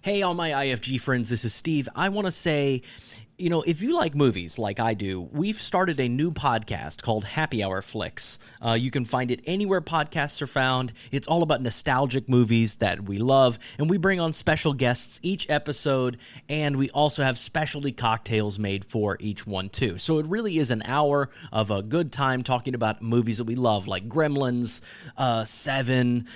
Hey, all my IFG friends, this is Steve. I want to say, if you like movies like I do, we've started a new podcast called Happy Hour Flicks. You can find it anywhere podcasts are found. It's all about nostalgic movies that we love, and we bring on special guests each episode, and we also have specialty cocktails made for each one, too. So it really is an hour of a good time talking about movies that we love, like Gremlins, Seven,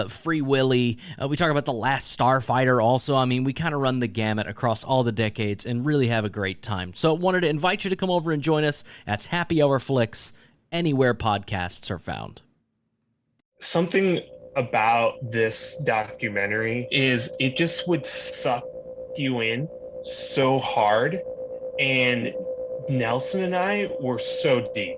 Free Willy. We talk about The Last Starfighter also. I mean, we kind of run the gamut across all the decades and really have a great time. So wanted to invite you to come over and join us. That's Happy Hour Flicks, anywhere podcasts are found. Something about this documentary is it just would suck you in so hard. And Nelson and I were so deep.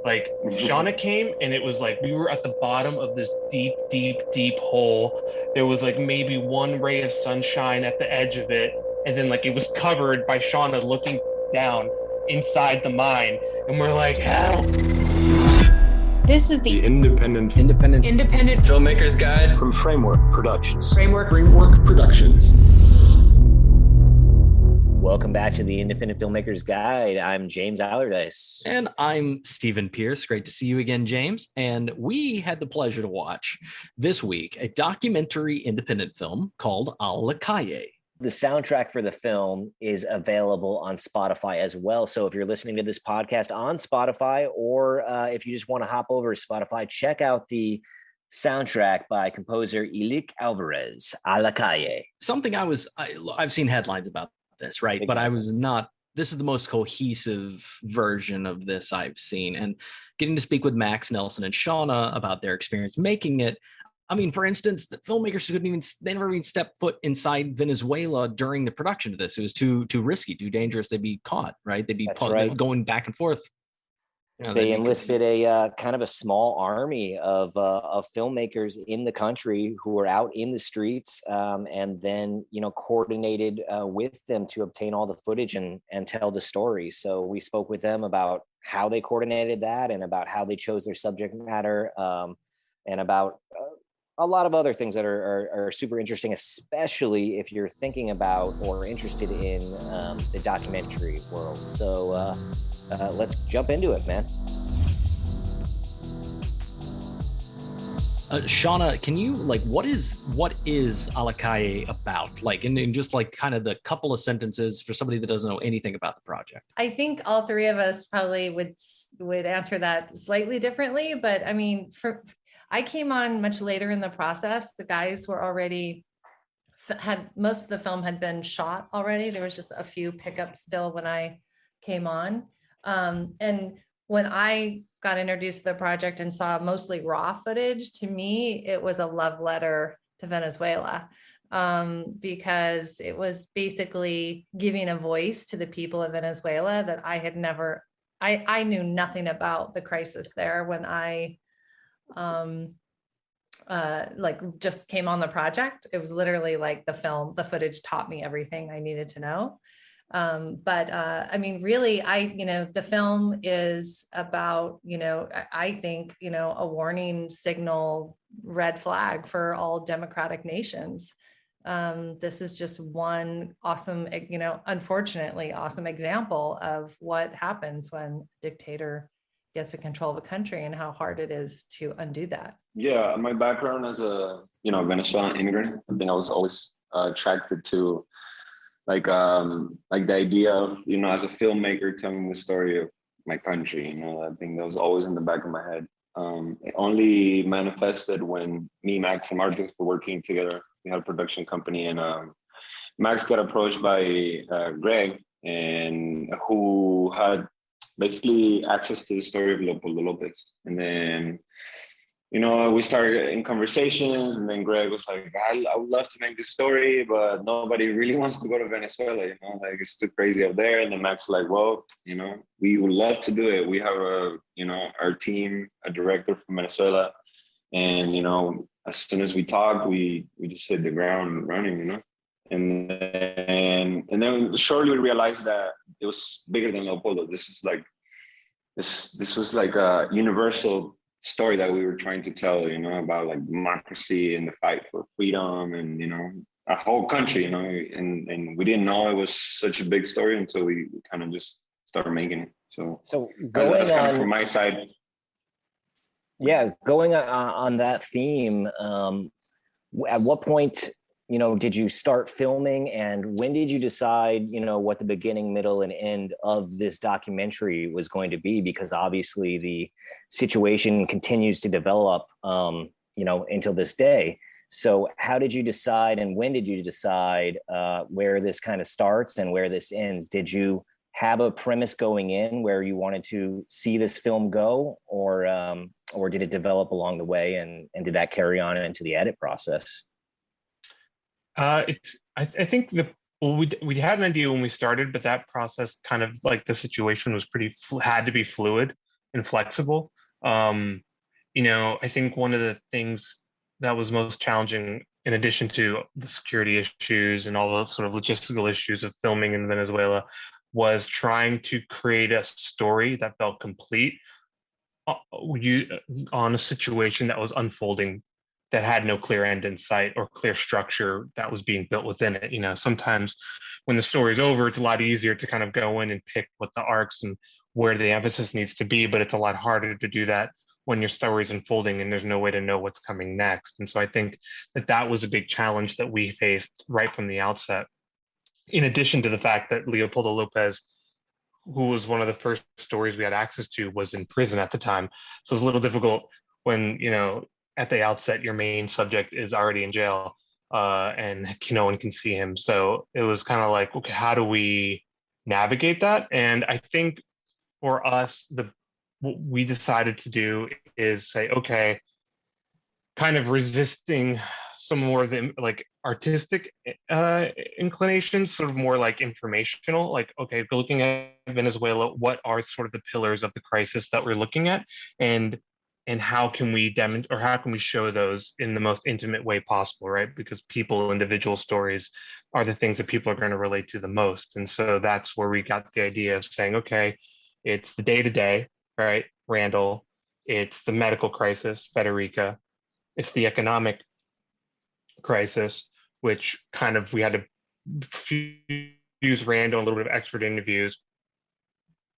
Like, Shauna came and it was like we were at the bottom of this deep, deep, deep hole. There was like maybe one ray of sunshine at the edge of it. And then like it was covered by Shauna looking down inside the mine. And we're like, help. This is the Independent Filmmakers Guide from Framework Productions. Framework Productions. Welcome back to the Independent Filmmakers Guide. I'm James Allerdyce. And I'm Stephen Pierce. Great to see you again, James. And we had the pleasure to watch this week a documentary independent film called Calle. The soundtrack for the film is available on Spotify as well. So if you're listening to this podcast on Spotify, or if you just want to hop over to Spotify, check out the soundtrack by composer Ilik Alvarez, A La Calle. Something I've seen headlines about this, right? Exactly. But I was not, this is the most cohesive version of this I've seen. And getting to speak with Max, Nelson, and Shauna about their experience making it. I mean, for instance, the filmmakers they never even stepped foot inside Venezuela during the production of this. It was too risky, too dangerous. They'd be caught, right? They'd be right. Going back and forth. They enlisted a kind of a small army of filmmakers in the country who were out in the streets, and then coordinated with them to obtain all the footage and tell the story. So we spoke with them about how they coordinated that and about how they chose their subject matter, and about a lot of other things that are super interesting, especially if you're thinking about or interested in the documentary world. So let's jump into it, man. Shauna, can you what is A La Calle about? In just kind of the couple of sentences for somebody that doesn't know anything about the project. I think all three of us probably would answer that slightly differently, but I mean, I came on much later in the process. The guys were already most of the film had been shot already. There was just a few pickups still when I came on. And when I got introduced to the project and saw mostly raw footage, to me, it was a love letter to Venezuela, because it was basically giving a voice to the people of Venezuela that I knew nothing about the crisis there when I just came on the project. It was literally like the footage taught me everything I needed to know. I mean, really, the film is about, I think, a warning signal, red flag for all democratic nations. This is just one awesome, unfortunately awesome example of what happens when a dictator gets to control of a country and how hard it is to undo that. Yeah, my background as a Venezuelan immigrant, I think I was always attracted to the idea of as a filmmaker telling the story of my country. I think that was always in the back of my head. It only manifested when me, Max, and Marcus were working together. We had a production company, and Max got approached by Greg, and who had basically access to the story of Leopoldo Lopez. And then, we started in conversations, and then Greg was like, I would love to make this story, but nobody really wants to go to Venezuela, it's too crazy up there. And then Max was like, well, we would love to do it. We have our team, a director from Venezuela. And, as soon as we talked, we just hit the ground running, And then shortly we realized that it was bigger than Leopoldo. This was like a universal story that we were trying to tell, about democracy and the fight for freedom, and a whole country, you know, and we didn't know it was such a big story until we kind of just started making it. So going that's kind of on from my side. Yeah, going on that theme, at what point, did you start filming, and when did you decide, what the beginning, middle, and end of this documentary was going to be? Because obviously the situation continues to develop, until this day. So how did you decide, and when did you decide where this kind of starts and where this ends? Did you have a premise going in where you wanted to see this film go, or did it develop along the way, and did that carry on into the edit process? I think we had an idea when we started, but that process kind of like the situation was had to be fluid and flexible. I think one of the things that was most challenging, in addition to the security issues and all the sort of logistical issues of filming in Venezuela, was trying to create a story that felt complete on a situation that was unfolding, that had no clear end in sight or clear structure that was being built within it. Sometimes when the story's over, it's a lot easier to kind of go in and pick what the arcs and where the emphasis needs to be, but it's a lot harder to do that when your story's unfolding and there's no way to know what's coming next. And so I think that was a big challenge that we faced right from the outset. In addition to the fact that Leopoldo Lopez, who was one of the first stories we had access to, was in prison at the time. So it's a little difficult when, at the outset, your main subject is already in jail and no one can see him. So it was kind of like, okay, how do we navigate that? And I think for us, what we decided to do is say, okay, kind of resisting some more of the like artistic inclinations, sort of more like informational, like, okay, if we're looking at Venezuela, what are sort of the pillars of the crisis that we're looking at, and how can we demonstrate, or how can we show those in the most intimate way possible, right? Because individual stories are the things that people are going to relate to the most. And so that's where we got the idea of saying, okay, it's the day-to-day, right, Randall, it's the medical crisis, Federica, it's the economic crisis, which kind of we had to use Randall, a little bit of expert interviews,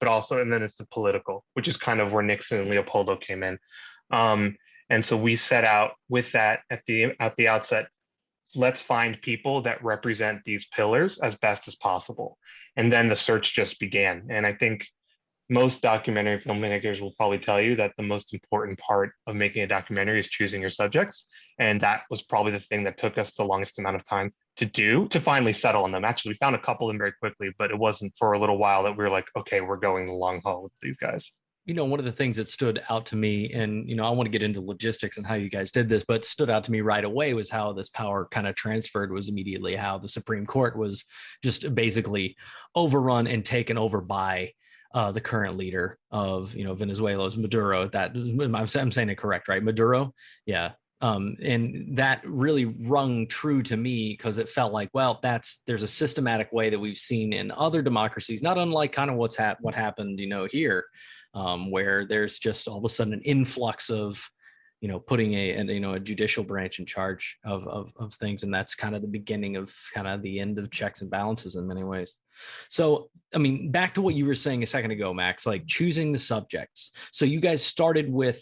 but also, and then it's the political, which is kind of where Nixon and Leopoldo came in. And so we set out with that at the outset. Let's find people that represent these pillars as best as possible. And then the search just began. And I think most documentary filmmakers will probably tell you that the most important part of making a documentary is choosing your subjects. And that was probably the thing that took us the longest amount of time to finally settle on them. Actually, we found a couple of them very quickly, but it wasn't for a little while that we were like, okay, we're going the long haul with these guys. One of the things that stood out to me, and, I want to get into logistics and how you guys did this, but stood out to me right away was how this power kind of transferred, was immediately how the Supreme Court was just basically overrun and taken over by the current leader of, Venezuela's Maduro. I'm saying it correct, right? Maduro. Yeah. And that really rung true to me, because it felt like, well, there's a systematic way that we've seen in other democracies, not unlike kind of what happened, here, where there's just all of a sudden an influx of, putting a judicial branch in charge of things. And that's kind of the beginning of kind of the end of checks and balances in many ways. So, I mean, back to what you were saying a second ago, Max, like choosing the subjects. So you guys started with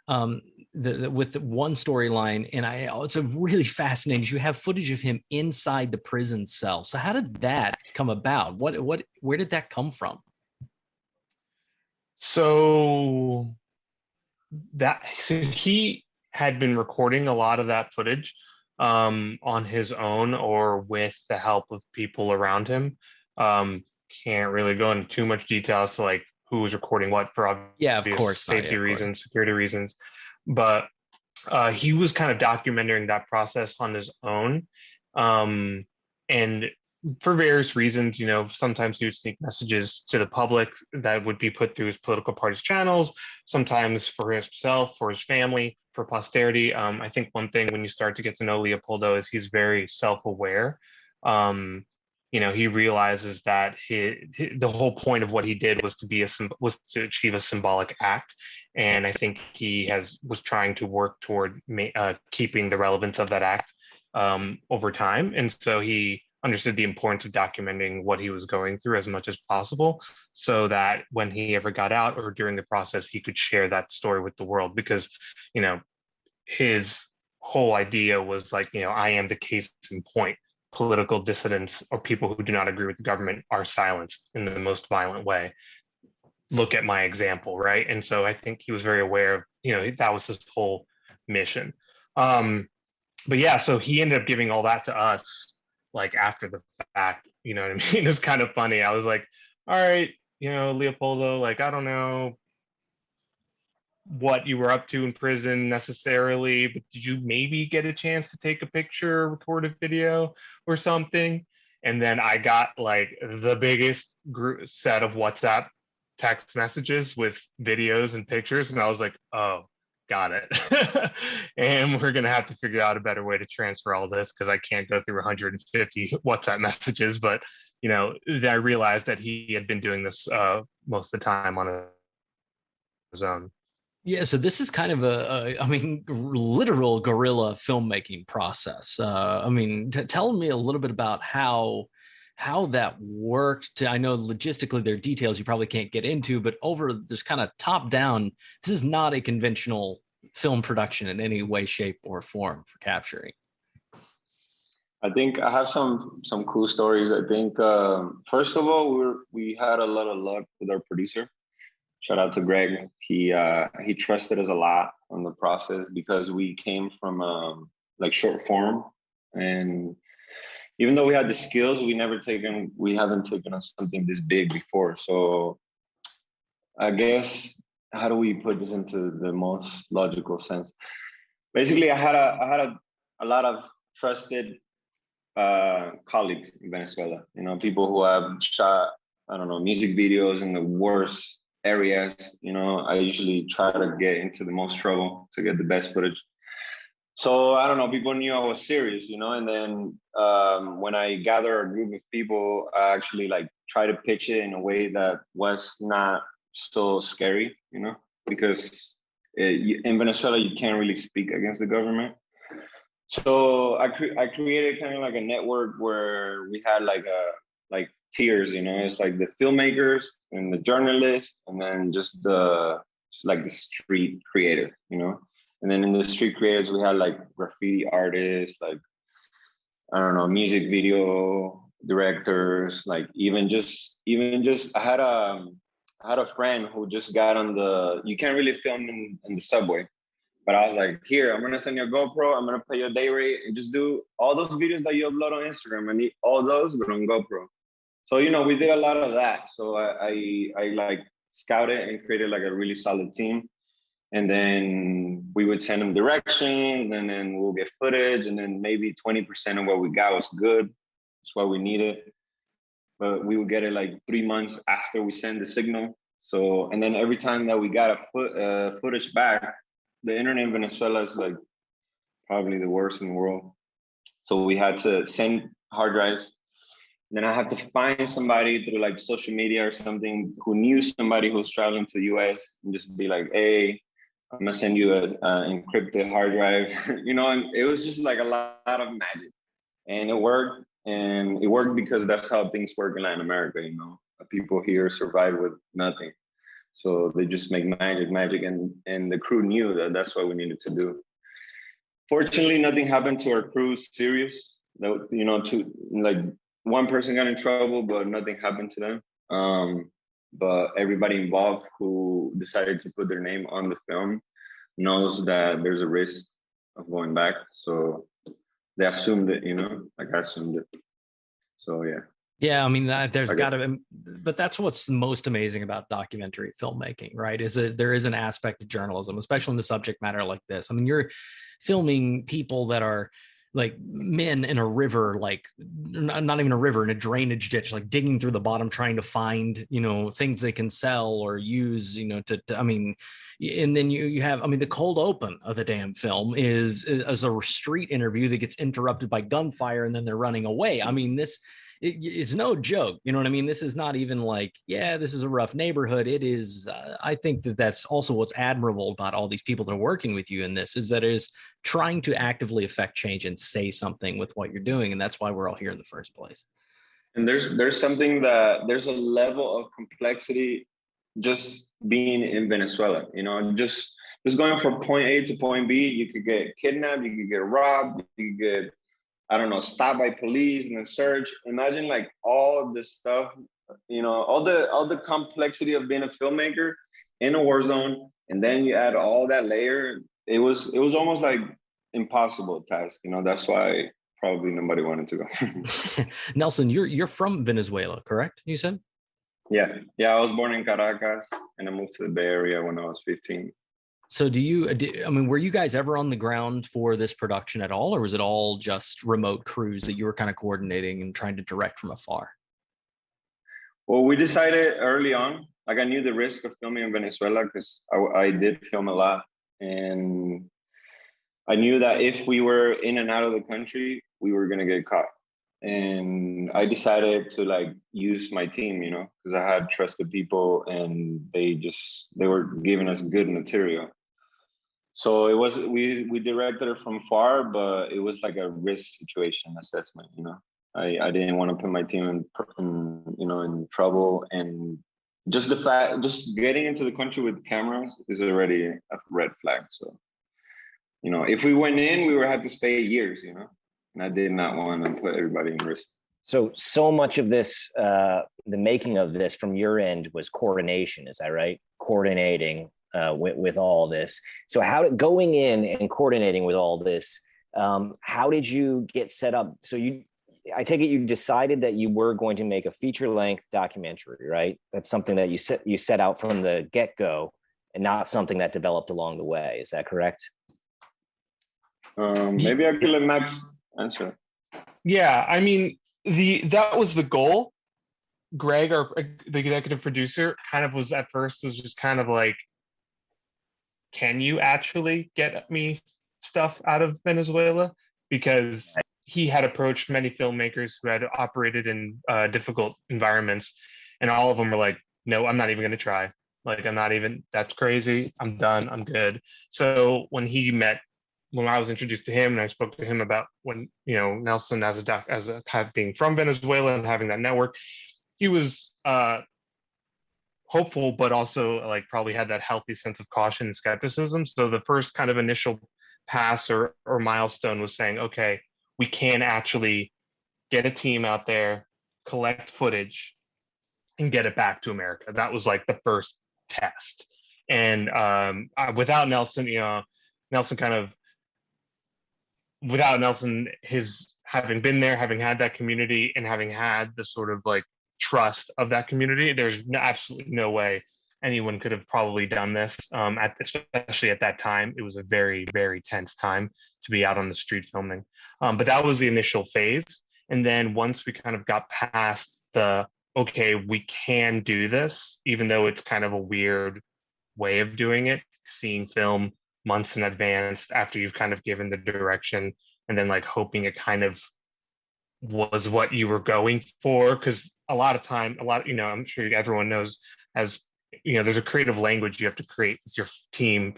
with the one storyline, and it's a really fascinating. You have footage of him inside the prison cell. So how did that come about? Where did that come from? So he had been recording a lot of that footage on his own or with the help of people around him. Can't really go into too much detail as to like who was recording what for obvious safety reasons, security reasons. But he was kind of documenting that process on his own. And for various reasons, sometimes he would sneak messages to the public that would be put through his political party's channels, sometimes for himself, for his family, for posterity. I think one thing when you start to get to know Leopoldo is he's very self-aware. He realizes that the whole point of what he did was to achieve a symbolic act, and I think he was trying to work toward keeping the relevance of that act over time. And so he understood the importance of documenting what he was going through as much as possible, so that when he ever got out or during the process, he could share that story with the world. Because, you know, his whole idea was like, you know, I am the case in point. Political dissidents or people who do not agree with the government are silenced in the most violent way. Look at my example, right? And so I think he was very aware of, you know, that was his whole mission. But yeah, so he ended up giving all that to us like after the fact, you know what I mean? It was kind of funny. I was like, all right, you know, Leopoldo, like, I don't know what you were up to in prison necessarily, but did you maybe get a chance to take a picture, record a video or something? And then I got like the biggest group set of WhatsApp text messages with videos and pictures. And I was like, oh, got it. And we're going to have to figure out a better way to transfer all this, because I can't go through 150 WhatsApp messages. But, you know, I realized that he had been doing this most of the time on his own. Yeah, so this is kind of I mean, literal guerrilla filmmaking process. I mean, tell me a little bit about how that worked. I know logistically there are details you probably can't get into, but over there's kind of top down. This is not a conventional film production in any way, shape, or form for capturing. I think I have some cool stories. I think first of all, we had a lot of luck with our producer. Shout out to Greg. He trusted us a lot on the process, because we came from like short form, and even though we had the skills, we haven't taken on something this big before. So I guess, how do we put this into the most logical sense? Basically, I had a lot of trusted colleagues in Venezuela. You know, people who have shot, I don't know, music videos in the worst areas. You know, I usually try to get into the most trouble to get the best footage. So I don't know, people knew I was serious, you know. And then when I gather a group of people, I actually like try to pitch it in a way that was not so scary, you know, because in Venezuela you can't really speak against the government. So I created kind of like a network where we had like tiers, you know. It's like the filmmakers and the journalists, and then just the street creative, you know. And then in the street creators, we had like graffiti artists, like, I don't know, music video directors, like even just I had a friend who just got on you can't really film in the subway. But I was like, here, I'm gonna send you a GoPro, I'm gonna pay you a day rate, and just do all those videos that you upload on Instagram. I need all those, but on GoPro. So, you know, we did a lot of that. So I like scouted and created like a really solid team. And then we would send them directions, and then we'll get footage, and then maybe 20% of what we got was good. That's what we needed. But we would get it like 3 months after we send the signal. So, and then every time that we got a footage back, the internet in Venezuela is like probably the worst in the world. So we had to send hard drives. Then I had to find somebody through like social media or something who knew somebody who was traveling to the US, and just be like, hey, I'm gonna send you an encrypted hard drive, you know. And it was just like a lot of magic, and it worked. And it worked because that's how things work in Latin America, you know. People here survive with nothing, so they just make magic, and the crew knew that that's what we needed to do. Fortunately, nothing happened to our crew serious. That, you know, like one person got in trouble, but nothing happened to them. But everybody involved who decided to put their name on the film knows that there's a risk of going back. So they assumed it, you know, like I assumed it. So, yeah. Yeah, I mean, there's got to be, but that's what's most amazing about documentary filmmaking, right? Is that there is an aspect of journalism, especially in the subject matter like this. I mean, you're filming people that are like men in a river, like not even a river, in a drainage ditch, like digging through the bottom, trying to find, you know, things they can sell or use, you know, I mean, And then you have, I mean, the cold open of the damn film is a street interview that gets interrupted by gunfire and then they're running away. I mean, it's no joke. You know what I mean? This is not even like, yeah, this is a rough neighborhood. It is. I think that's also what's admirable about all these people that are working with you in this, is that it is trying to actively affect change and say something with what you're doing. And that's why we're all here in the first place. And there's something that there's a level of complexity just being in Venezuela, just going from point A to point B. You could get kidnapped, you could get robbed, you could get, I don't know, stopped by police and then search. Imagine like all of this stuff, all the complexity of being a filmmaker in a war zone, and then you add all that layer. It was almost like impossible task. That's why probably nobody wanted to go. Nelson, you're from Venezuela, correct? You said? Yeah. I was born in Caracas, and I moved to the Bay Area when I was 15. So were you guys ever on the ground for this production at all, or was it all just remote crews that you were kind of coordinating and trying to direct from afar? Well, we decided early on, like I knew the risk of filming in Venezuela because I did film a lot. And I knew that if we were in and out of the country, we were going to get caught. And I decided to like use my team, because I had trusted people and they were giving us good material. So it was, we directed it from far, but it was like a risk situation assessment, I didn't want to put my team in trouble. And just the fact, just getting into the country with cameras is already a red flag. So, if we went in, we would have to stay years, and I did not want to put everybody in risk. So much of this, the making of this from your end was coordination. Is that right? Coordinating with all this. So going in and coordinating with all this, how did you get set up? So I take it you decided that you were going to make a feature-length documentary, right? That's something that you set out from the get-go, and not something that developed along the way. Is that correct? Maybe I could let Max answer. Yeah, I mean, that was the goal. Greg, the executive producer, was just kind of like, can you actually get me stuff out of Venezuela? Because he had approached many filmmakers who had operated in difficult environments, and all of them were like, no, I'm not even going to try. Like, that's crazy. I'm done. I'm good. So when I was introduced to him and I spoke to him about when, Nelson as being from Venezuela and having that network, he was hopeful, but also like probably had that healthy sense of caution and skepticism. So the first kind of initial pass or milestone was saying, okay, we can actually get a team out there, collect footage, and get it back to America. That was like the first test. And without Nelson, his having been there, having had that community, and having had the sort of like trust of that community, there's absolutely no way anyone could have probably done this. Especially at that time, it was a very, very tense time to be out on the street filming. But that was the initial phase. And then once we kind of got past okay, we can do this, even though it's kind of a weird way of doing it, seeing film months in advance after you've kind of given the direction, and then like hoping it kind of was what you were going for. Because I'm sure everyone knows, as there's a creative language you have to create with your team,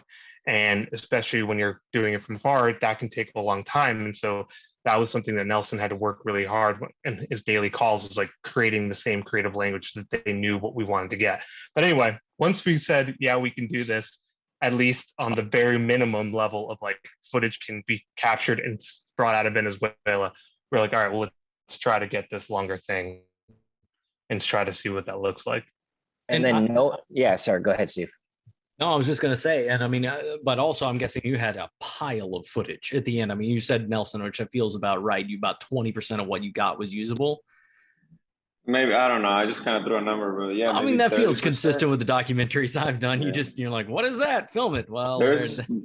and especially when you're doing it from far, that can take a long time. And so that was something that Nelson had to work really hard in his daily calls, is like creating the same creative language so that they knew what we wanted to get. But anyway, once we said, yeah, we can do this, at least on the very minimum level of like footage can be captured and brought out of Venezuela, we're like, all right, well, let's try to get this longer thing and try to see what that looks like. Sorry, go ahead, Steve. No, I was just going to say, and I mean, but also I'm guessing you had a pile of footage at the end. I mean, you said, Nelson, which feels about right. About 20% of what you got was usable. Maybe, I don't know. I just kind of threw a number, but yeah. I mean, that 30%. Feels consistent with the documentaries I've done. Yeah. You're like, what is that? Film it. Well,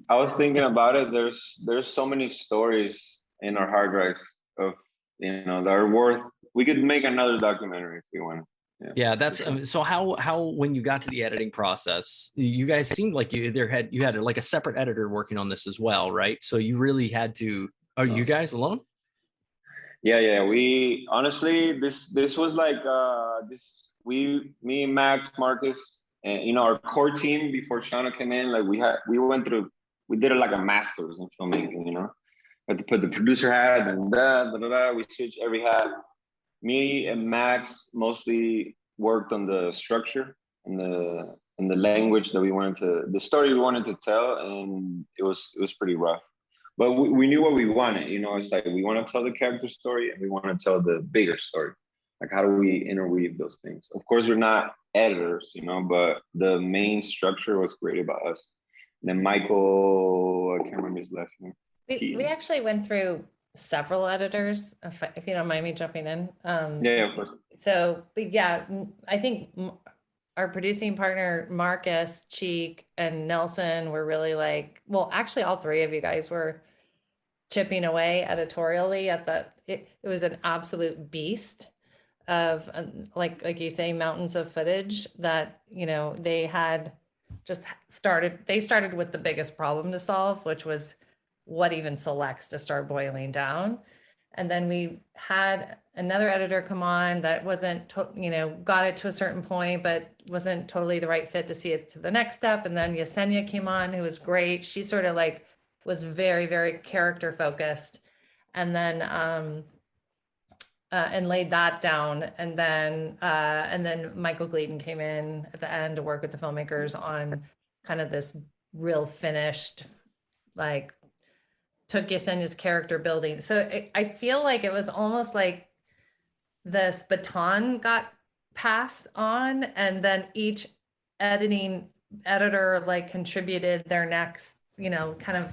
I was thinking about it. There's so many stories in our hard drives of, that are worth, we could make another documentary if we want. Yeah, that's sure. so how when you got to the editing process, you guys seemed like you had like a separate editor working on this as well, right? So you really had to. Are you guys alone? Yeah. We honestly, this was like me, Max, Marcus, and our core team before Shauna came in. Like we did it like a masters in filmmaking. Had to put the producer hat and we switched every hat. Me and Max mostly worked on the structure and the language that the story we wanted to tell, and it was pretty rough. But we knew what we wanted. It's like we want to tell the character story and we want to tell the bigger story. Like, how do we interweave those things? Of course, we're not editors, but the main structure was created by us. And then Michael, I can't remember his last name. We actually went through several editors, if you don't mind me jumping in. Yeah, of course. So, but yeah, I think our producing partner, Marcus, Cheek, and Nelson were really like, well, actually all three of you guys were chipping away editorially at it was an absolute beast of like you say, mountains of footage that, they had they started with the biggest problem to solve, which was what even selects to start boiling down. And then we had another editor come on that wasn't, got it to a certain point, but wasn't totally the right fit to see it to the next step. And then Yesenia came on, who was great. She sort of like was very, very character focused. And then, and laid that down. And then Michael Gleaton came in at the end to work with the filmmakers on kind of this real finished, like, took Yesenia's character building. So I feel like it was almost like this baton got passed on, and then each editor like contributed their next, kind of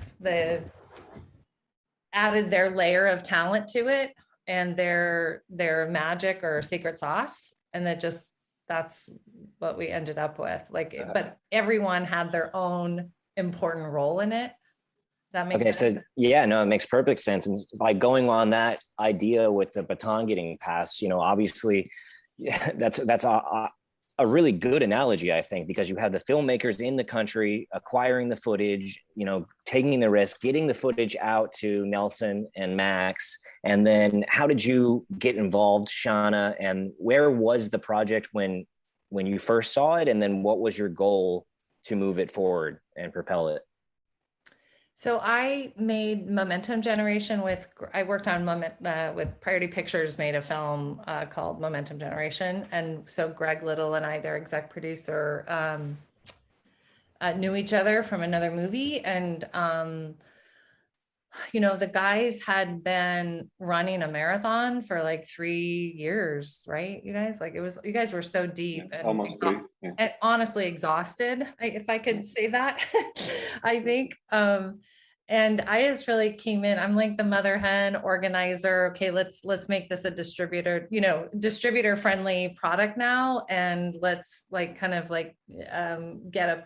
added their layer of talent to it and their magic or secret sauce. And that's what we ended up with. Like, but everyone had their own important role in it. That makes sense. So yeah, no, it makes perfect sense. And like going on that idea with the baton getting passed, obviously that's a really good analogy, I think, because you have the filmmakers in the country acquiring the footage, taking the risk, getting the footage out to Nelson and Max. And then how did you get involved, Shauna, and where was the project when you first saw it? And then what was your goal to move it forward and propel it? So I made Momentum Generation I worked on with Priority Pictures, made a film called Momentum Generation. And so Greg Little and I, their exec producer, knew each other from another movie. And, the guys had been running a marathon for like 3 years, right? You guys, you guys were so deep and almost 3. Yeah. And honestly exhausted, if I could say that, I think. And I just really came in. I'm like the mother hen organizer. Okay, let's make this a distributor friendly product now, and let's get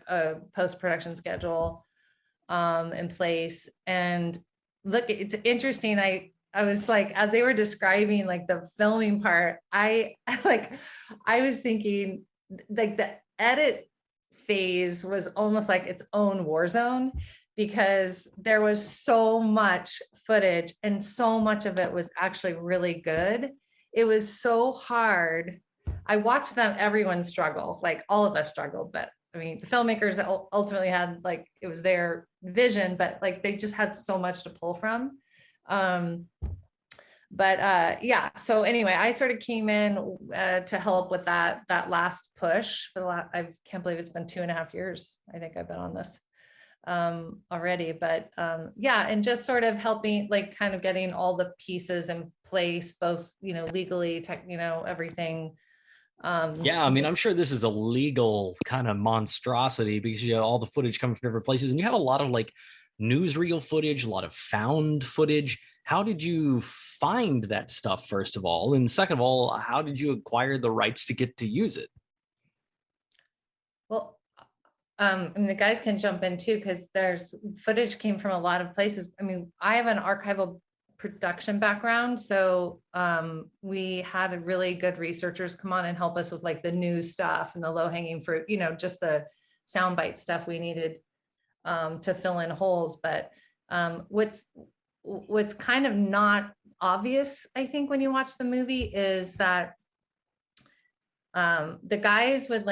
a post-production schedule in place. And look, it's interesting. I was like, as they were describing like the filming part, I was thinking like the edit phase was almost like its own war zone, because there was so much footage and so much of it was actually really good. It was so hard. I watched everyone struggle, like all of us struggled, but I mean, the filmmakers ultimately had it was their vision, but they just had so much to pull from. Yeah, so anyway, I sort of came in to help with that last push. I can't believe it's been 2.5 years. I think I've been on this already, but yeah, and just sort of helping, kind of getting all the pieces in place, both legally, everything. Yeah, I mean, I'm sure this is a legal kind of monstrosity because you have all the footage coming from different places, and you have a lot of newsreel footage, a lot of found footage. How did you find that stuff, first of all? And second of all, how did you acquire the rights to get to use it? Well, and the guys can jump in too, because there's footage came from a lot of places. I mean, I have an archival production background. So we had really good researchers come on and help us with like the news stuff and the low hanging fruit, just the soundbite stuff we needed to fill in holes. But what's kind of not obvious, I think, when you watch the movie is that the guys would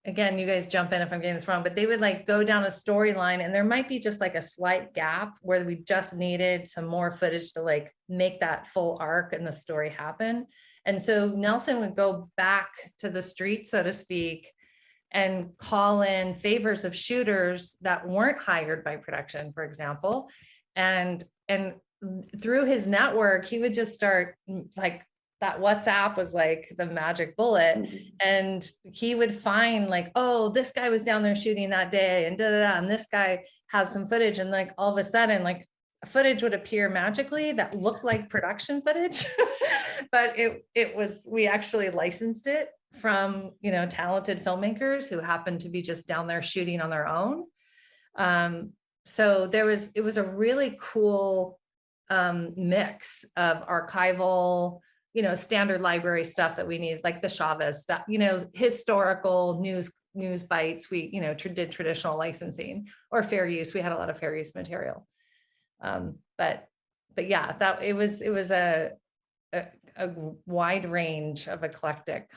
again, you guys jump in if I'm getting this wrong, but they would like go down a storyline and there might be just like a slight gap where we just needed some more footage to like make that full arc and the story happen. And so Nelson would go back to the street, so to speak, and call in favors of shooters that weren't hired by production, for example. And through his network, he would just start like, that WhatsApp was like the magic bullet. And he would find like, oh, this guy was down there shooting that day and and this guy has some footage. And like all of a sudden, like footage would appear magically that looked like production footage. But we actually licensed it from, talented filmmakers who happened to be just down there shooting on their own. So it was a really cool mix of archival, standard library stuff that we needed, like the Chavez stuff, historical news bites. We, did traditional licensing or fair use. We had a lot of fair use material. But yeah, that it was a wide range of eclectic.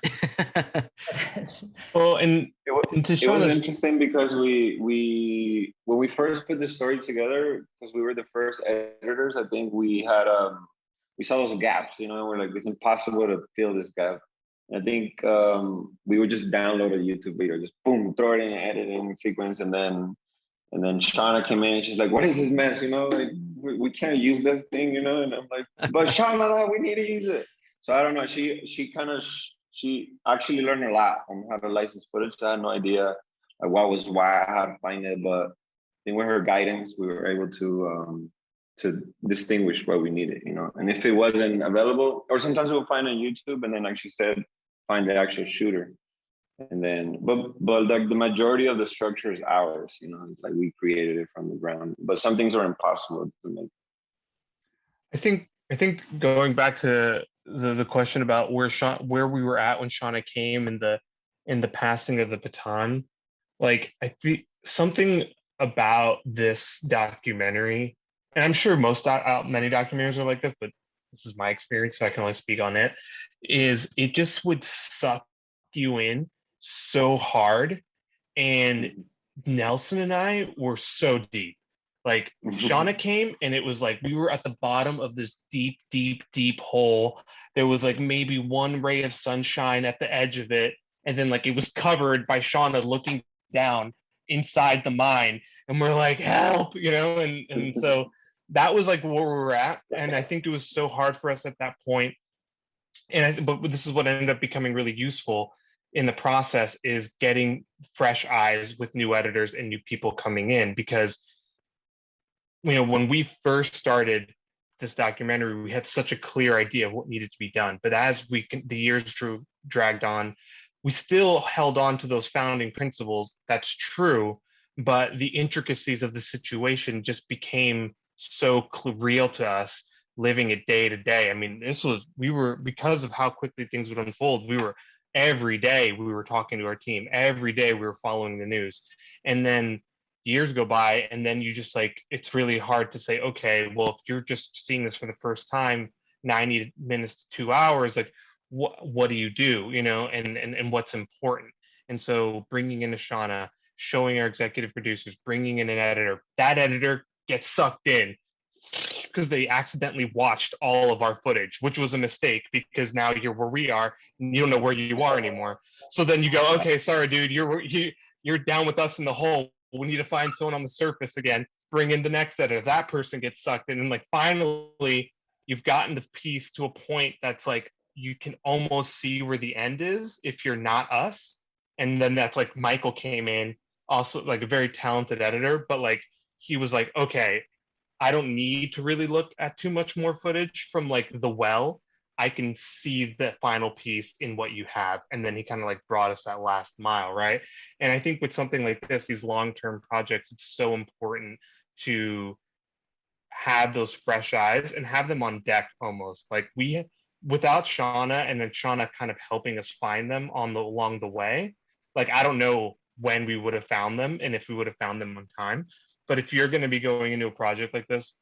Well, it was interesting because we when we first put the story together, because we were the first editors, I think we had we saw those gaps, we're like, it's impossible to fill this gap. And I think we would just download a YouTube video, just boom, throw it in an editing sequence, and then Shauna came in and she's like, what is this mess? Like we can't use this thing, and I'm like, but Shauna, we need to use it. So I don't know, she actually learned a lot on how to license footage. I had no idea like what was why, how to find it, but I think with her guidance, we were able to distinguish what we needed, and if it wasn't available, or sometimes we'll find on YouTube, and then like she said, find the actual shooter, and then but like the majority of the structure is ours, it's like we created it from the ground, but some things are impossible to make. I think going back to the question about where we were at when Shauna came in the passing of the baton, like I think something about this documentary, and I'm sure many documentaries are like this, but this is my experience, so I can only speak on it, is it just would suck you in so hard. And Nelson and I were so deep. Like Shauna came and it was like we were at the bottom of this deep, deep, deep hole. There was like maybe one ray of sunshine at the edge of it. And then like it was covered by Shauna looking down inside the mine. And we're like, help, and so that was like where we were at. And I think it was so hard for us at that point. But this is what ended up becoming really useful in the process, is getting fresh eyes with new editors and new people coming in, because when we first started this documentary, we had such a clear idea of what needed to be done. But as the years dragged on, we still held on to those founding principles. That's true, but the intricacies of the situation just became so real to us, living it day to day. I mean, because of how quickly things would unfold, every day we were talking to our team. Every day we were following the news. And then years go by, and then you just it's really hard to say, okay, well, if you're just seeing this for the first time, 90 minutes to 2 hours, like what do you do, and what's important? And so bringing in Ashana, showing our executive producers, bringing in an editor, that editor gets sucked in because they accidentally watched all of our footage, which was a mistake, because now you're where we are and you don't know where you are anymore. So then you go, okay, sorry, dude, you're down with us in the hole. We need to find someone on the surface again, bring in the next editor. That person gets sucked in. And finally, you've gotten the piece to a point that's you can almost see where the end is if you're not us. And then that's Michael came in, also a very talented editor, but he was okay, I don't need to really look at too much more footage from the well. I can see the final piece in what you have. And then he kind of brought us that last mile, right? And I think with something like this, these long-term projects, it's so important to have those fresh eyes and have them on deck almost. Like without Shauna, and then Shauna kind of helping us find them along the way. Like, I don't know when we would have found them and if we would have found them on time. But if you're going to be going into a project like this,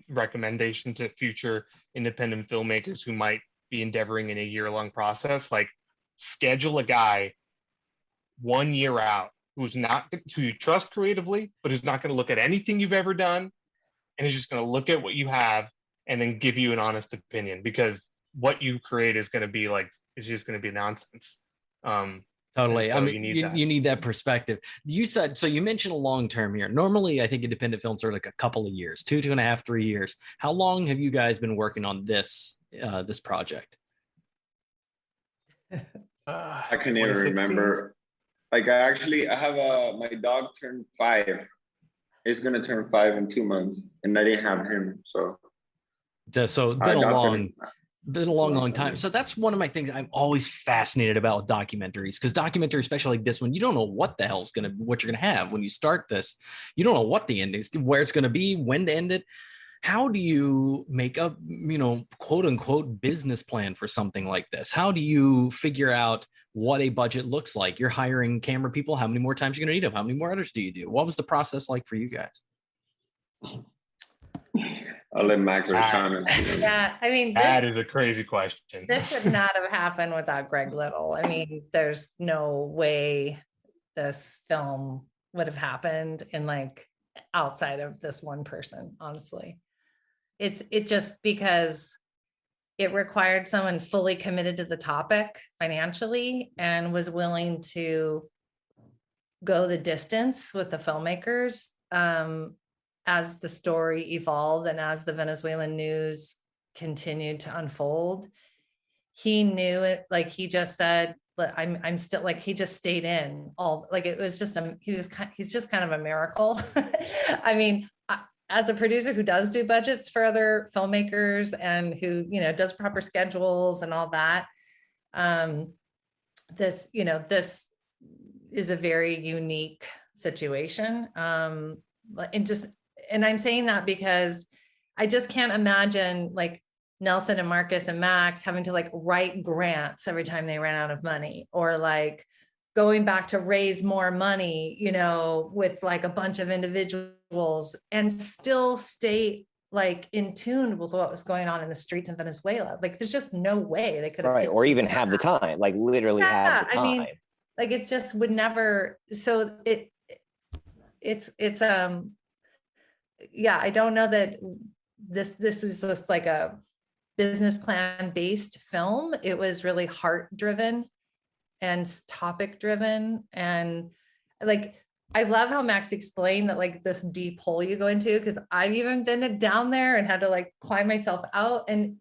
recommendation to future independent filmmakers who might be endeavoring in a year-long process, like, schedule a guy 1 year out who you trust creatively, but who's not going to look at anything you've ever done, and is just going to look at what you have and then give you an honest opinion, because what you create is going to be like, it's just going to be nonsense. Totally. So I mean, you need that perspective. You said, so you mentioned a long term here. Normally, I think independent films are like a couple of years, 2.5, 3 years. How long have you guys been working on this project? I can even remember. Like, I have my dog turned 5. He's gonna turn 5 in 2 months, and I didn't have him. So it's been a long time. So that's one of my things I'm always fascinated about with documentaries, because documentaries, especially like this one, you don't know what you're gonna have when you start this. You don't know what the end is, where it's gonna be, when to end it. How do you make a, quote unquote business plan for something like this? How do you figure out what a budget looks like? You're hiring camera people. How many more times are you gonna need them? How many more editors do you do? What was the process like for you guys? I'll let Max or Shauna. Yeah, I mean, that is a crazy question. This would not have happened without Greg Little. I mean, there's no way this film would have happened in, like, outside of this one person, honestly. It just because it required someone fully committed to the topic financially and was willing to go the distance with the filmmakers. As the story evolved and as the Venezuelan news continued to unfold, he knew it. Like, he just said, I'm still, like, he just stayed in all, like, it was just, he's just kind of a miracle. I mean, as a producer who does do budgets for other filmmakers and who, does proper schedules and all that, this is a very unique situation. And I'm saying that because I just can't imagine, like, Nelson and Marcus and Max having to, like, write grants every time they ran out of money, or, like, going back to raise more money, with, like, a bunch of individuals, and still stay, like, in tune with what was going on in the streets in Venezuela. Like, there's just no way they could have. Right. Or even have the time, like, literally have the time. I mean, like, it just would never. So it's yeah, I don't know that this is just like a business plan based film. It was really heart driven and topic driven. And, like, I love how Max explained that, like, this deep hole you go into, because I've even been down there and had to, like, climb myself out. And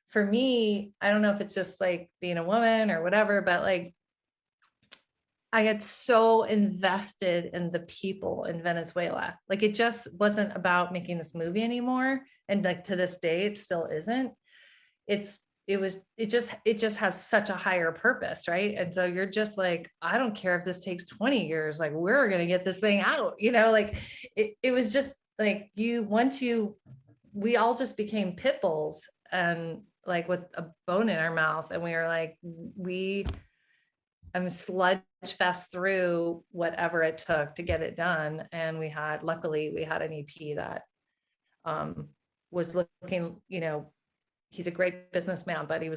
for me, I don't know if it's just, like, being a woman or whatever, but, like, I get so invested in the people in Venezuela. Like, it just wasn't about making this movie anymore. And, like, to this day, it still isn't. It just has such a higher purpose, right? And so you're just like, I don't care if this takes 20 years, like, we're going to get this thing out, like, it was just like, we all just became pit bulls, and, like, with a bone in our mouth. And we were like, sludge fest through whatever it took to get it done. And luckily we had an EP that was looking, he's a great businessman, but he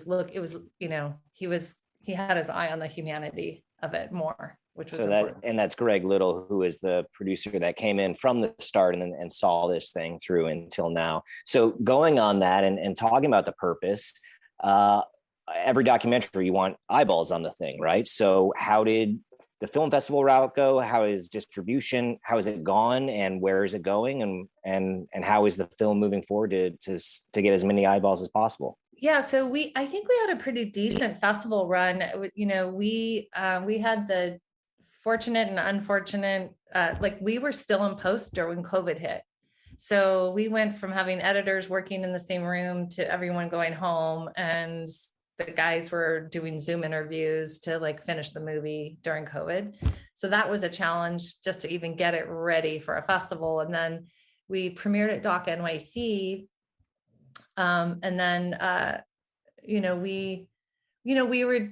had his eye on the humanity of it more, which was important. And that's Greg Little, who is the producer that came in from the start and saw this thing through until now. So going on that and talking about the purpose, every documentary, you want eyeballs on the thing, right? So how did the film festival route go? How is distribution? How is it gone? And where is it going? And how is the film moving forward to get as many eyeballs as possible? Yeah, so I think we had a pretty decent festival run. We had the fortunate and unfortunate, like, we were still in post when COVID hit. So we went from having editors working in the same room to everyone going home, and the guys were doing Zoom interviews to, like, finish the movie during COVID. So that was a challenge just to even get it ready for a festival. And then we premiered at Doc NYC. And then, we were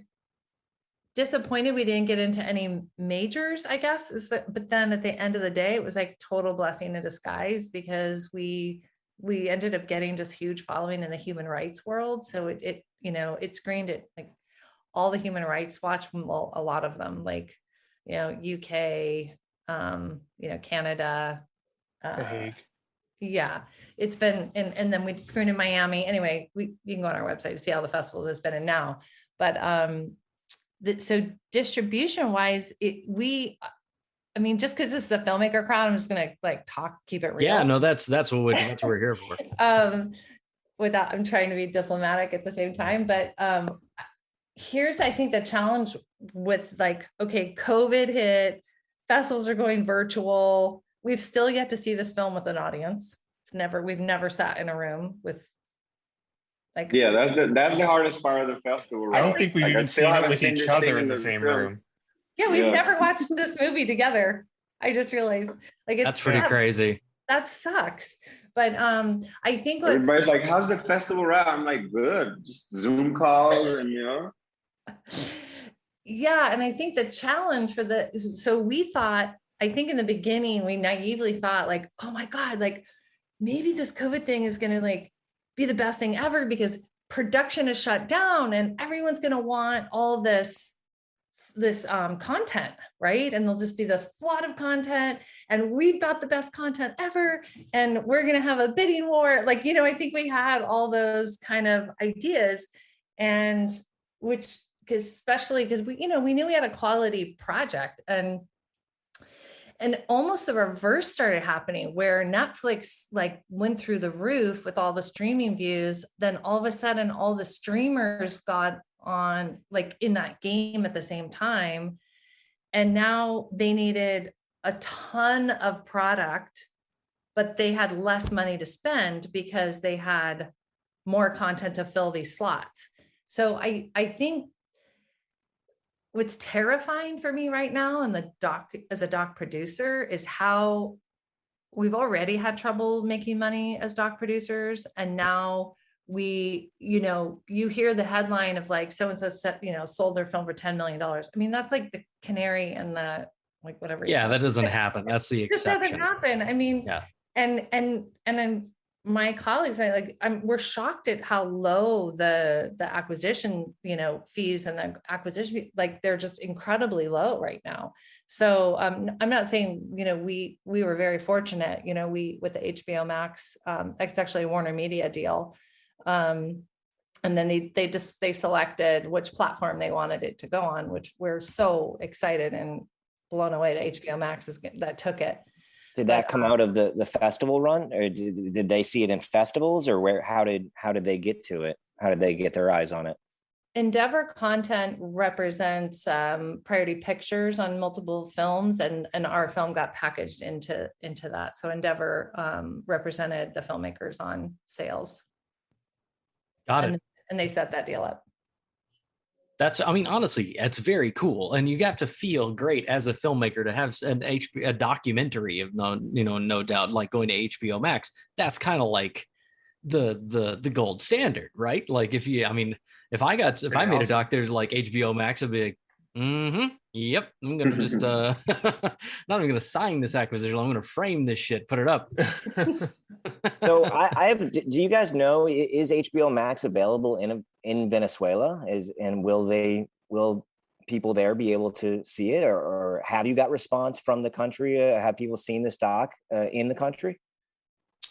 disappointed we didn't get into any majors, I guess, but then at the end of the day, it was like total blessing in disguise, because we ended up getting just huge following in the human rights world. So it screened at like all the Human Rights Watch, well, a lot of them, like, UK, Canada, The Hague. yeah, it's been, and then we screened in Miami. Anyway, you can go on our website to see all the festivals it's been in now. But so distribution wise, just because this is a filmmaker crowd, I'm just gonna like keep it real. Yeah, no, that's what we're here for. Without, I'm trying to be diplomatic at the same time, but here's, I think, the challenge with like, okay, COVID hit, festivals are going virtual. We've still yet to see this film with an audience. We've never sat in a room with like. Yeah, that's the hardest part of the festival, right? I don't think we've even seen it with each other in the same room. Yeah, we've never watched this movie together. I just realized, like, that's pretty crazy. That sucks. But I think everybody's like, "How's the festival route?" I'm like, "Good, just Zoom calls and Yeah, and I think the challenge so we thought, I think in the beginning, we naively thought like, oh my God, like maybe this COVID thing is going to like be the best thing ever, because production is shut down and everyone's going to want all this content, right? And there'll just be this flood of content, and we've got the best content ever, and we're going to have a bidding war. Like, I think we had all those kind of ideas, and especially because we knew we had a quality project, and almost the reverse started happening, where Netflix like went through the roof with all the streaming views. Then all of a sudden, all the streamers got on like in that game at the same time. And now they needed a ton of product, but they had less money to spend because they had more content to fill these slots. So I think what's terrifying for me right now and as a doc producer is how we've already had trouble making money as doc producers. And now you hear the headline of like, so-and-so sold their film for $10 million. I mean, that's like the canary in the, like, whatever. Yeah, that doesn't happen. That's the exception. It doesn't happen. I mean, yeah. And then my colleagues, we're shocked at how low the acquisition, fees and the acquisition, like they're just incredibly low right now. So I'm not saying, we were very fortunate, with the HBO Max, it's actually a Warner Media deal. And then they selected which platform they wanted it to go on, which we're so excited and blown away that HBO Max that took it. Did that come out of the festival run, or did they see it in festivals, or how did they get to it? How did they get their eyes on it? Endeavor Content represents Priority Pictures on multiple films, and our film got packaged into that. So Endeavor represented the filmmakers on sales. Got it. And they set that deal up. Honestly, it's very cool, and you got to feel great as a filmmaker to have a documentary of no doubt, like going to HBO Max. That's kind of like the gold standard, right? Like if I made a doc, there's like HBO Max, I'd be like, yep, I'm gonna just not even gonna sign this acquisition. I'm gonna frame this shit, put it up. So I have. Do you guys know, is HBO Max available in Venezuela? Will people there be able to see it, or have you got response from the country? Have people seen this doc in the country?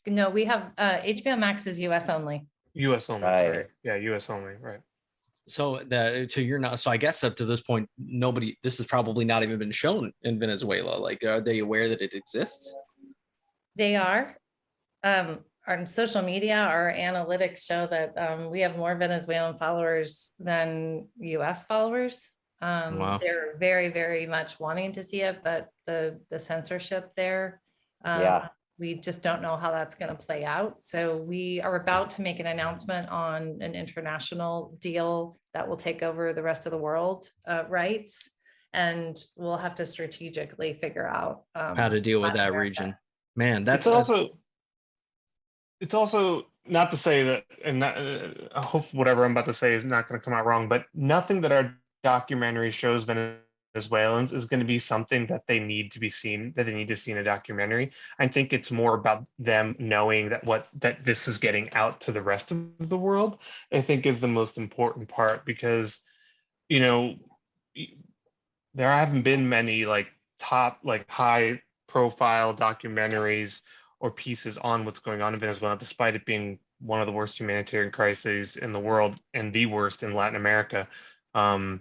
No, we have HBO Max is US only. US only, right. Sorry. Yeah, US only, right. So I guess up to this point, this has probably not even been shown in Venezuela. Like, are they aware that it exists? They are. On social media, our analytics show that we have more Venezuelan followers than US followers. Wow. They're very, very much wanting to see it, but the censorship there, we just don't know how that's going to play out. So we are about to make an announcement on an international deal that will take over the rest of the world rights. And we'll have to strategically figure out how to deal with that region. Man, that's also it's also not to say that, and not, I hope whatever I'm about to say is not going to come out wrong, but nothing that our documentary shows Venezuelans is going to be something that they need to be seen, that they need to see in a documentary. I think it's more about them knowing that this is getting out to the rest of the world, I think is the most important part, because, you know, there haven't been many like top, like high profile documentaries or pieces on what's going on in Venezuela, despite it being one of the worst humanitarian crises in the world and the worst in Latin America, Latin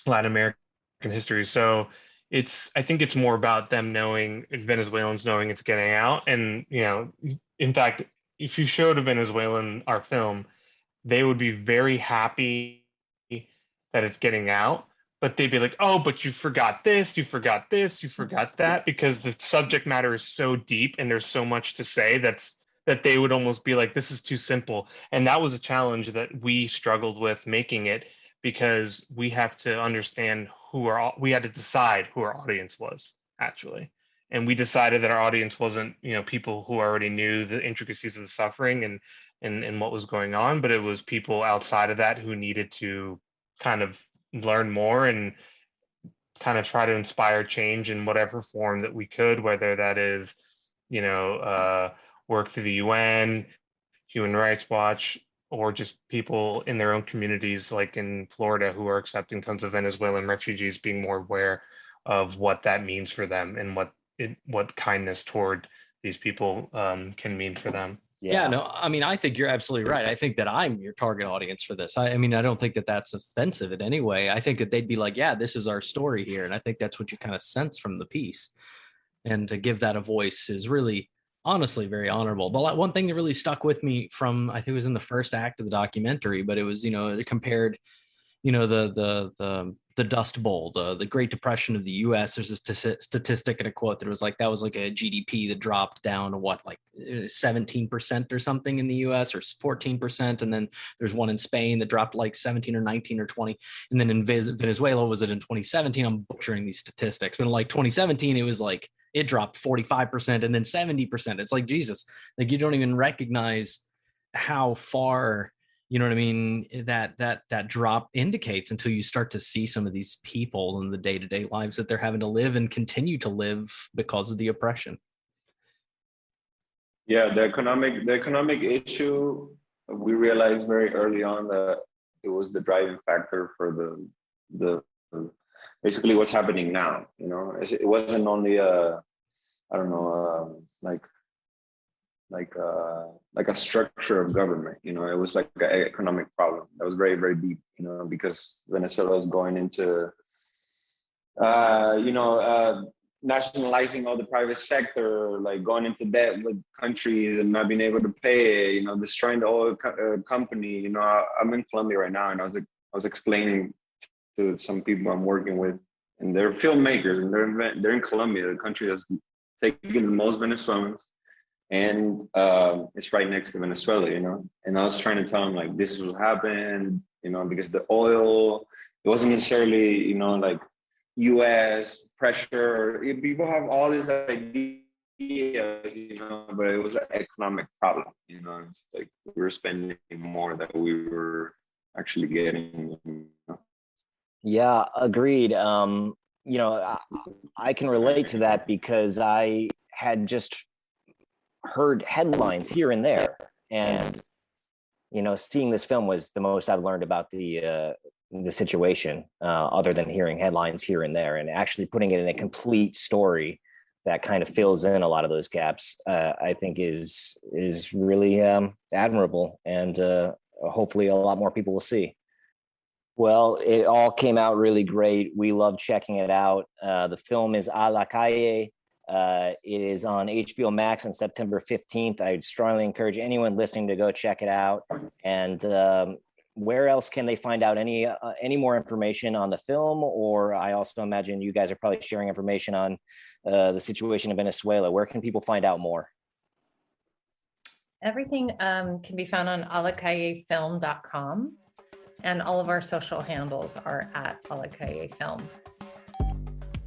American history. So I think it's more about them knowing, Venezuelans knowing it's getting out. And, in fact, if you showed a Venezuelan our film, they would be very happy that it's getting out, but they'd be like, oh, but you forgot this, you forgot this, you forgot that, because the subject matter is so deep and there's so much to say that they would almost be like, this is too simple. And that was a challenge that we struggled with making it, because we have to understand we had to decide who our audience was, actually. And we decided that our audience wasn't, people who already knew the intricacies of the suffering and what was going on, but it was people outside of that who needed to kind of learn more and kind of try to inspire change in whatever form that we could, whether that is, work through the UN, Human Rights Watch, or just people in their own communities, like in Florida, who are accepting tons of Venezuelan refugees, being more aware of what that means for them and what kindness toward these people can mean for them. Yeah, no, I mean, I think you're absolutely right. I think that I'm your target audience for this. I mean, I don't think that that's offensive in any way. I think that they'd be like, yeah, this is our story here. And I think that's what you kind of sense from the piece. And to give that a voice is really, honestly, very honorable. But one thing that really stuck with me from, I think it was in the first act of the documentary, but it was, it compared, the Dust Bowl, the Great Depression of the U.S. There's a statistic and a quote that was like, that was like a GDP that dropped down to what, like 17% or something in the U.S. or 14. And then there's one in Spain that dropped like 17 or 19 or 20. And then in Venezuela, was it in 2017? I'm butchering these statistics, but in like 2017, it was like, it dropped 45% and then 70%. It's like, Jesus, like you don't even recognize how far, you know what I mean, that drop indicates until you start to see some of these people in the day-to-day lives that they're having to live and continue to live because of the oppression. Yeah, the economic issue, we realized very early on that it was the driving factor for the basically what's happening now. It wasn't only like a structure of government. It was like an economic problem that was very, very deep. Because Venezuela is going into nationalizing all the private sector, like going into debt with countries and not being able to pay, destroying the oil company. I'm in Colombia right now, and I was explaining to some people I'm working with, and they're filmmakers, and they're in Colombia, the country that's taking the most Venezuelans, and it's right next to Venezuela, And I was trying to tell them, like, this is what happened, because the oil, it wasn't necessarily, like U.S. pressure. People have all these ideas, but it was an economic problem. It's like we were spending more than we were actually getting. Yeah, agreed. I can relate to that because I had just heard headlines here and there, and seeing this film was the most I've learned about the situation, other than hearing headlines here and there, and actually putting it in a complete story that kind of fills in a lot of those gaps. I think is really admirable, and hopefully a lot more people will see. Well, it all came out really great. We love checking it out. The film is A la Calle. It is on HBO Max on September 15th. I'd strongly encourage anyone listening to go check it out. And where else can they find out any more information on the film? Or I also imagine you guys are probably sharing information on the situation in Venezuela. Where can people find out more? Everything can be found on alacallefilm.com. And all of our social handles are at A La Calle Film.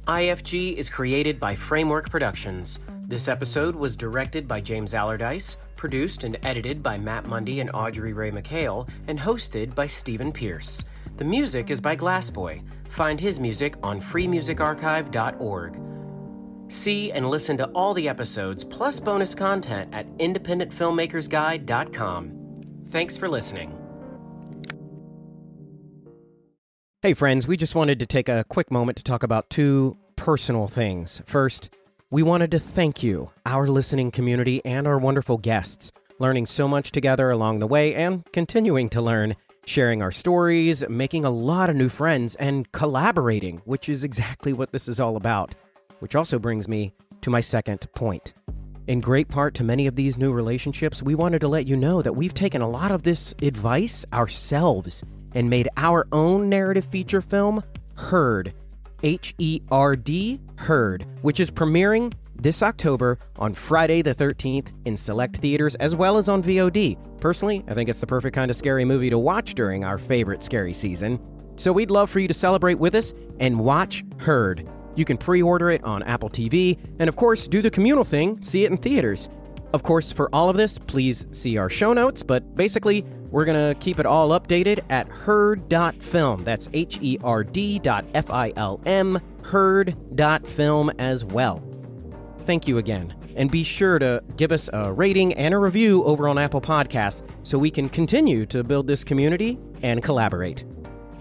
IFG is created by Framework Productions. This episode was directed by James Allerdyce, produced and edited by Matt Mundy and Audrey Ray McHale, and hosted by Stephen Pierce. The music is by Glassboy. Find his music on freemusicarchive.org. See and listen to all the episodes, plus bonus content at independentfilmmakersguide.com. Thanks for listening. Hey friends, we just wanted to take a quick moment to talk about two personal things. First, we wanted to thank you, our listening community, and our wonderful guests, learning so much together along the way and continuing to learn, sharing our stories, making a lot of new friends, and collaborating, which is exactly what this is all about. Which also brings me to my second point. In great part to many of these new relationships, we wanted to let you know that we've taken a lot of this advice ourselves and made our own narrative feature film, Herd, H-E-R-D, Herd, which is premiering this October on Friday the 13th in select theaters as well as on VOD. Personally, I think it's the perfect kind of scary movie to watch during our favorite scary season. So we'd love for you to celebrate with us and watch Herd. You can pre-order it on Apple TV, and of course, do the communal thing, see it in theaters. Of course, for all of this, please see our show notes, but basically, we're going to keep it all updated at herd.film. That's herd.film, herd.film as well. Thank you again, and be sure to give us a rating and a review over on Apple Podcasts so we can continue to build this community and collaborate.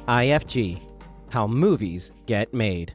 IFG, how movies get made.